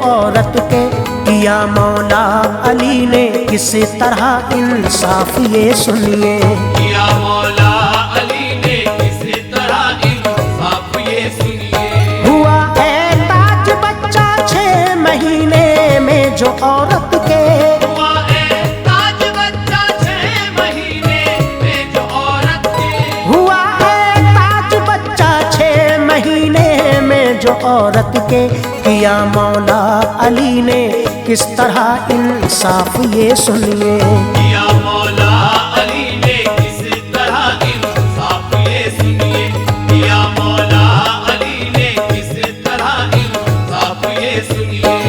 औरत के किया मौला अली ने किस तरह इंसाफ ये सुनिए। किया मौला अली ने किस तरह इंसाफ ये सुनिए। हुआ एताज बच्चा 6 महीने में जो औरत के, हुआ एताज बच्चा 6 महीने में जो औरत के, हुआ एताज बच्चा 6 महीने में जो औरत के किया मौला अली ने किस तरह इंसाफ ये सुनिए। किया मौला अली ने किस तरह इंसाफ ये सुनिए। किया मौला अली ने किस तरह इंसाफ ये सुनिए।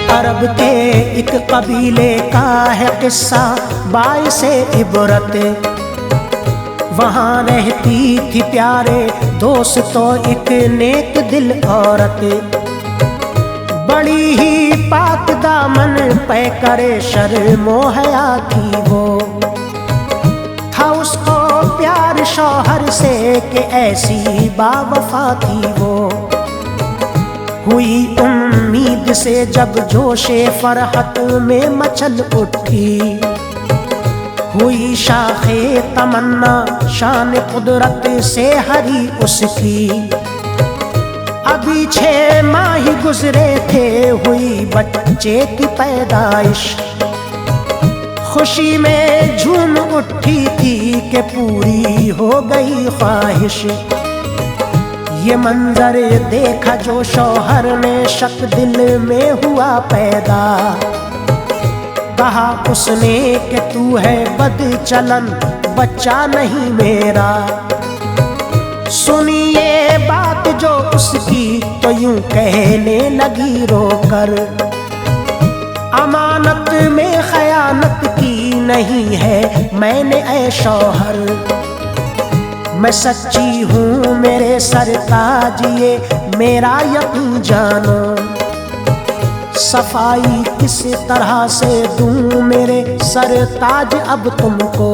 अरब के एक कबीले का है किस्सा बाइसे इबरत। वहाँ रहती थी प्यारे दोस्त तो एक नेक दिल औरत। बड़ी ही पाक दामन पे करे शर्मो हया थी वो। था उसको प्यार शौहर से कि ऐसी बावफा थी वो। हुई उम्मीद से जब जोशे फरहत में मचल उठी। हुई शाखे तमन्ना शान कुदरत से हरी उसकी। अभी 6 माह ही गुजरे थे हुई बच्चे की पैदाइश। खुशी में झूम उठी थी कि पूरी हो गई ख्वाहिश। ये मंजर देखा जो शौहर ने शक दिल में हुआ पैदा। कहा उसने कि तू है बदचलन बच्चा नहीं मेरा। सुनी ये बात जो उसकी तो यूं कहने लगी रोकर। अमानत में खयानत की नहीं है मैंने ऐ शौहर। मैं सच्ची हूँ मेरे सरताज ये मेरा यकीन जानो। सफाई किस तरह से दूं मेरे सरताज अब तुमको।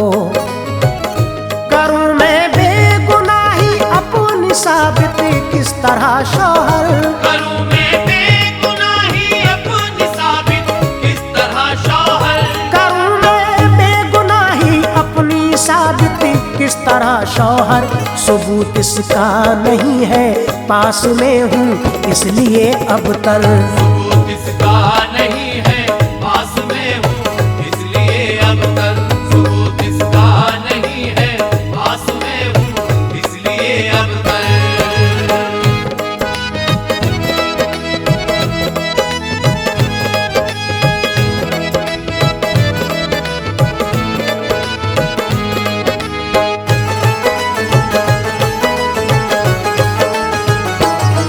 करूँ मैं बेगुनाही अपनी साबित किस तरह शौहर। करूँ मैं बेगुनाही अपनी साबित किस तरह शौहर। करूँ मैं बेगुनाही अपनी साबित किस तरह शौहर। सबूत इसका नहीं है पास में हूँ इसलिए अबतर। सबूत इसका नहीं है पास में हूँ इसलिए अबतर। सबूत इसका नहीं है पास में हूँ इसलिए अबतर।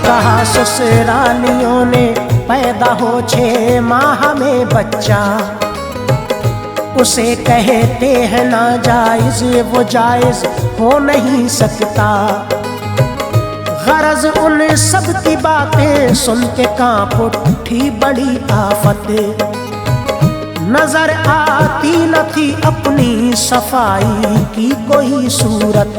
कहा ससुरालियों ने पैदा हो 6 माह में बच्चा। उसे कहते हैं नाजायज वो जायज हो नहीं सकता। गरज उन सब की बातें सुन के कांप उठी बड़ी आफत। नजर आती न थी अपनी सफाई की कोई सूरत।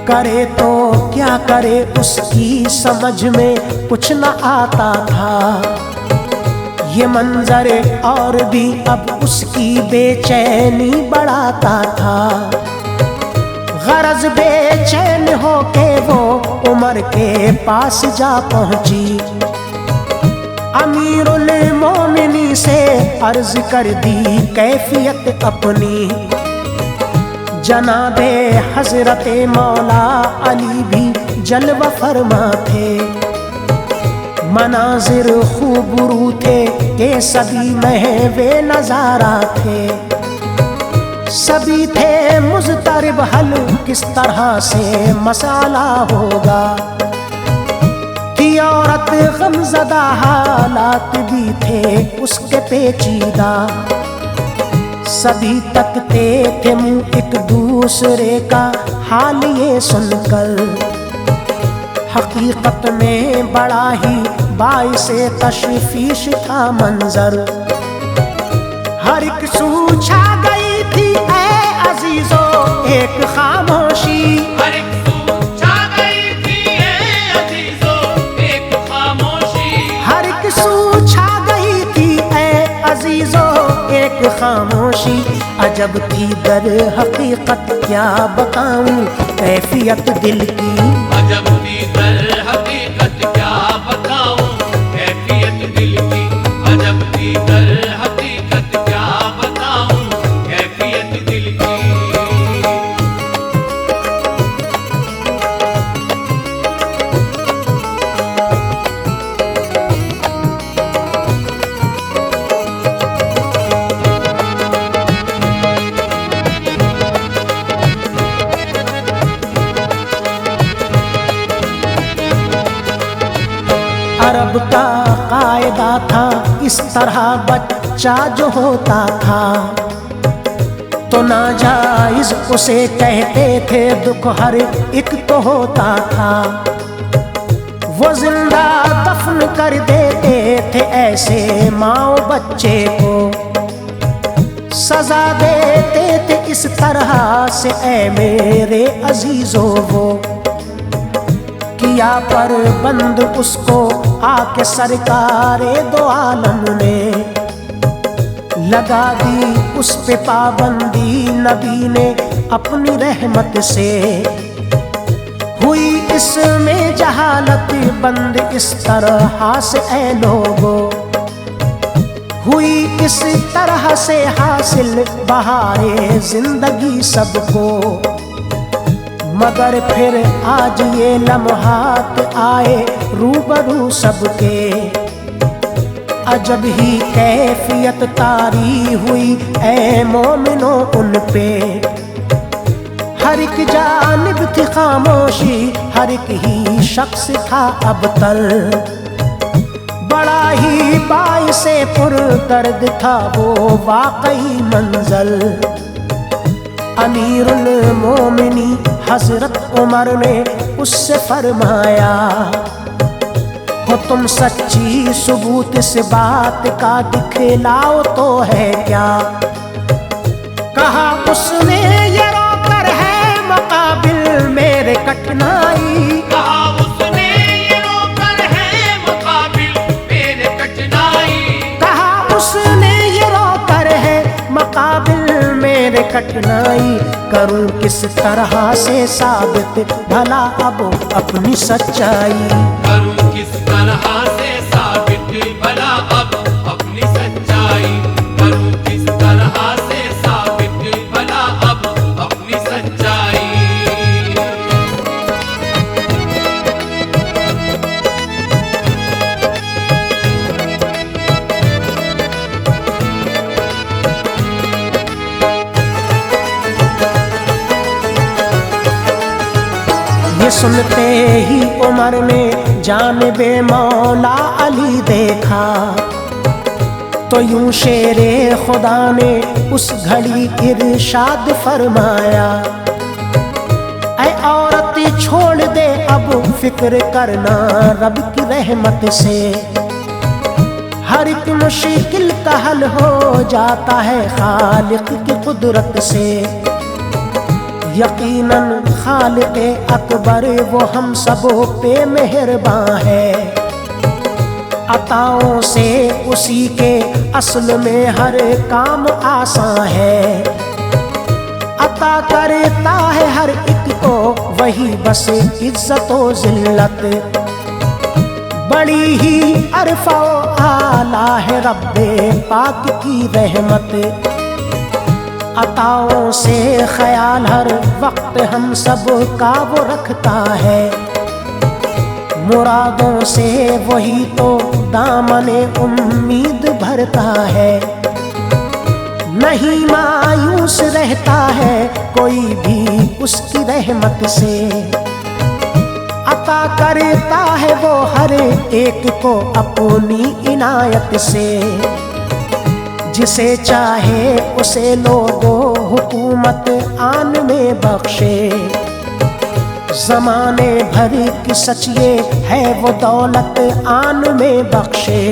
करे तो क्या करे उसकी समझ में कुछ न आता था। ये मंजर और भी अब उसकी बेचैनी बढ़ाता था। गरज बेचैन होके वो उमर के पास जा पहुंची। अमीरुल मोमिनी से अर्ज कर दी कैफियत अपनी। जनाबे हजरते मौला अली भी जलवा फरमा थे। मनाजिर खूबरू थे के सभी महवे नजारा थे। सभी थे मुज़तरिब हल किस तरह से मसाला होगा। थी औरत गमज़दा हालात भी थे उसके पेचीदा। सभी तकते थे मुंह एक दूर दूसरे का हाल ये सुनकर, हकीकत में बड़ा ही बाइसे तशवीश था मंजर। हर एक सू छा गई थी ऐ अजीजो एक खामोशी, हर एक सू छा गई थी ऐ अजीजो एक खामोशी, हर एक सू छा गई थी ऐ अजीजो एक खामोशी। अजब थी दर हकीकत क्या बताऊं कैफियत दिल की, अजब थी दर हकीकत क्या बताऊं कैफियत दिल की, अजब थी दर हकीकत क्या बताऊं कैफियत दिल की। अरब का कायदा था इस तरह बच्चा जो होता था तो नाजायज उसे कहते थे, दुख हर एक को होता था। वो जिंदा दफन कर देते थे ऐसे माँ बच्चे को, सजा देते थे इस तरह से ऐ मेरे अजीजों वो। किया पर बंद उसको आके सरकारे दो आलम ने, लगा दी उस पे पाबंदी नबी ने अपनी रहमत से। हुई इसमें जहालत बंद इस तरह से ऐ लोगों, हुई इस तरह से हासिल बहारे जिंदगी सबको। मगर फिर आज ये लम्हात आए रूबरू सबके, अजब ही कैफियत तारी हुई ऐ मोमिनो उन पे। हर एक जानिब थी खामोशी, हर एक ही शख्स था अबतर, बड़ा ही बाइसे पुरदर्द था वो वाकई मंजर। अमीरुल मोमिनी हजरत उमर ने उससे फरमाया, हो तुम सच्ची सबूत इस बात का दिखलाओ तो है क्या। कहा उसने ये रोकर है मुकाबिल मेरे कठिनाई, कहा उसने ये रोकर है मुकाबिल मेरे कठिनाई, कहा उसने ये रोकर है मुकाबिल मेरे कठिनाई। करूं किस तरह से साबित भला अब अपनी सच्चाई, करूं किस तरह से साबित भला अब अपनी सच्चाई, करूं किस तरह से साबित भला अब अपनी सच्चाई। ये सुनते ही उमर ने जानिबे मौला अली देखा, तो यूं शेरे खुदा ने उस घड़ी इरशाद फरमाया, ऐ औरत छोड़ दे अब फिक्र करना रब की रहमत से। हर एक मुश्किल का हल हो जाता है खालिक की कुदरत से। यकीनन खालिक़े अकबर वो हम सबों पे मेहरबान है, अताओं से उसी के असल में हर काम आसान है। अता करता है हर एक को वही बस इज्जत व जिल्लत, बड़ी ही अरफा आला है रब्बे पाक की रहमत। अताओं से ख्याल हर वक्त हम सब का वो रखता है, मुरादों से वही तो दामने उम्मीद भरता है। नहीं मायूस रहता है कोई भी उसकी रहमत से, अता करता है वो हर एक को अपनी इनायत से। जिसे चाहे उसे लोगों हुकूमत आन में बख्शे। ज़माने भर की सच ये है वो दौलत आन में बख्शे।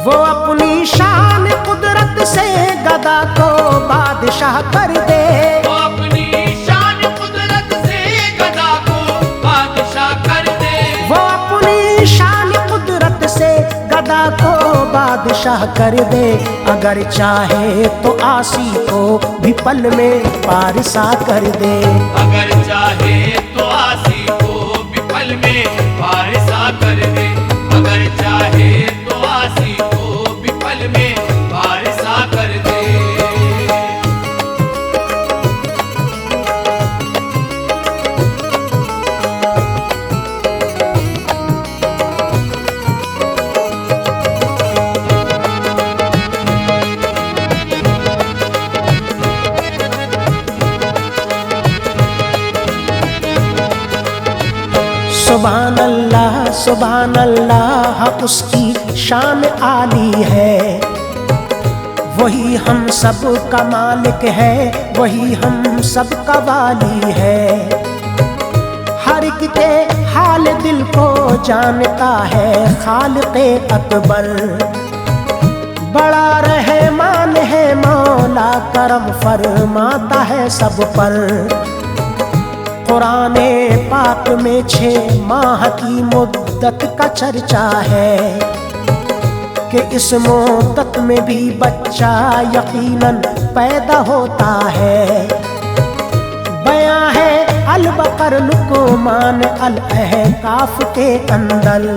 वो अपनी शान कुदरत से गदा को बादशाह कर दे। वो अपनी शान कुदरत से गदा को बादशाह कर दे। वो अपनी शान कुदरत से गदा को बादशाह कर दे। अगर चाहे तो आसी को भी पल में पारसा कर दे। अगर चाहे तो आसी को भी पल में पारसा कर दे। अगर चाहे तो आसी को भी पल में पारसा कर दे। सुभान अल्लाह उसकी शान आली है। वही हम सब का मालिक है, वही हम सब का वाली है। हर एक के हाल दिल को जानता है खालिक़े अकबर। बड़ा रहमान है मौला, करम फरमाता है सब पर। कुराने पाक में 6 माह की मुद्दत का चर्चा है कि इस मुद्दत में भी बच्चा यकीनन पैदा होता है। बयां है अल-बकर लुक़मान अल-अहकाफ के अंदर।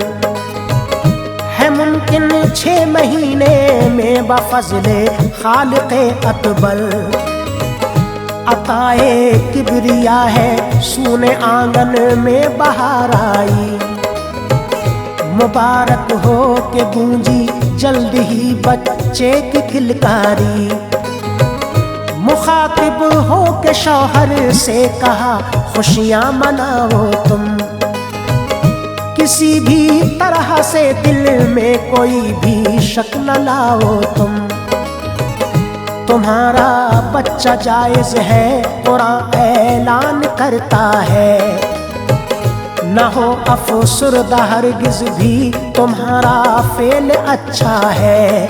है मुमकिन 6 महीने में बफज़ले खालिक़े अकबर। अताए किबरिया है सूने आंगन में बहार आई। मुबारक हो के गूंजी जल्द ही बच्चे की किलकारी। मुखातिब हो के शौहर से कहा खुशियां मनाओ तुम। किसी भी तरह से दिल में कोई भी शक न लाओ तुम। तुम्हारा बच्चा जायज है कुरान ऐलान करता है। न हो अफसुर्दा हरगिज भी तुम्हारा फेल अच्छा है।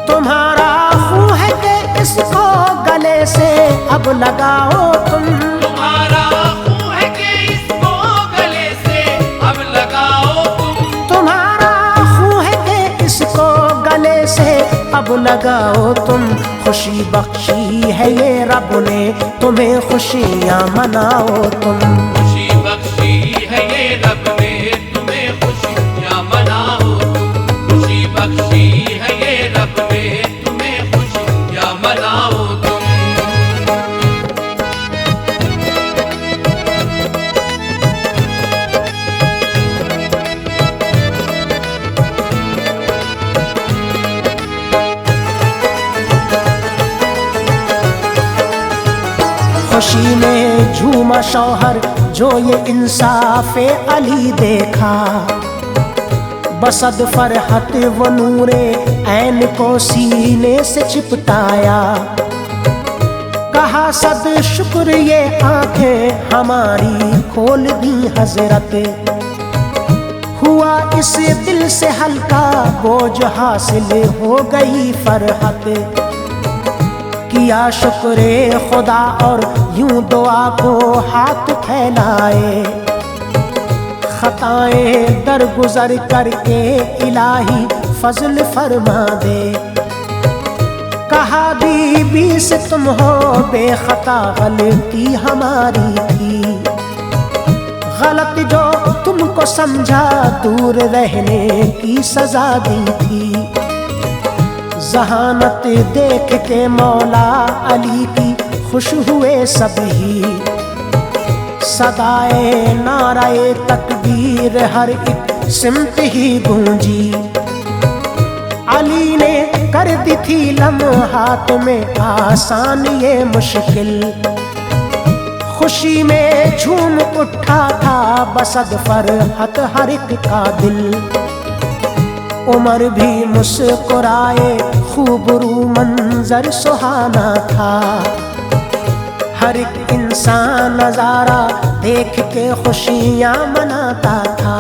तुम्हारा खून है कि इसको गले से अब लगाओ तुम। तुम्हारा खून है कि इसको गले से अब लगाओ तुम। तुम्हारा खून है कि इसको गले से अब लगाओ तुम। खुशी बख्शी है ये रब ने तुम्हें, खुशियां मनाओ तुम। खुशी बख्शी है ये रब ने तुम्हें, खुशियां मनाओ तुम। खुशी बख्शी है ये रब ने तुम्हें, खुशियां मनाओ तुम। खुशी में झूमा शौहर जो ये इंसाफ़े अली देखा। बसद फरहत वो नूरे ऐन को सीने से चिपटाया। कहा सद शुक्र ये आंखें हमारी खोल दी हजरत। हुआ इस दिल से हल्का बोझ हासिल हो गई फरहत। किया शुक्रे खुदा और यूं दुआ को हाथ फैलाए। खताएं दरगुजर करके इलाही फजल फरमा दे। कहा बीबी से तुम हो बेखता, गलती हमारी थी। गलत जो तुमको समझा दूर रहने की सजा दी थी। जहानत देख के मौला अली की खुश हुए सभी। सदाए नाराए तकबीर हर एक सिमत ही गूंजी। अली ने कर दी थी लम्हात में आसान ये मुश्किल। खुशी में झूम उठा था बसद फरहत हर एक का दिल। उमर भी मुस्कुराए खूबरू मंजर सुहाना था। हर एक इंसान नजारा देख के खुशियां मनाता था।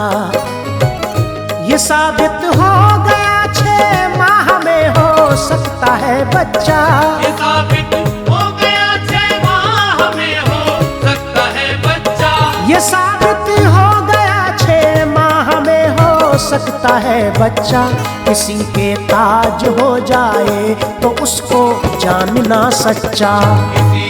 ये साबित हो गया 6 माह में हो सकता है बच्चा। ये साबित हो गया 6 माह में हो सकता है बच्चा। ये साबित हो गया 6 माह में हो सकता है बच्चा। किसी के ताज हो जाए तो उसको जानना सच्चा। किसी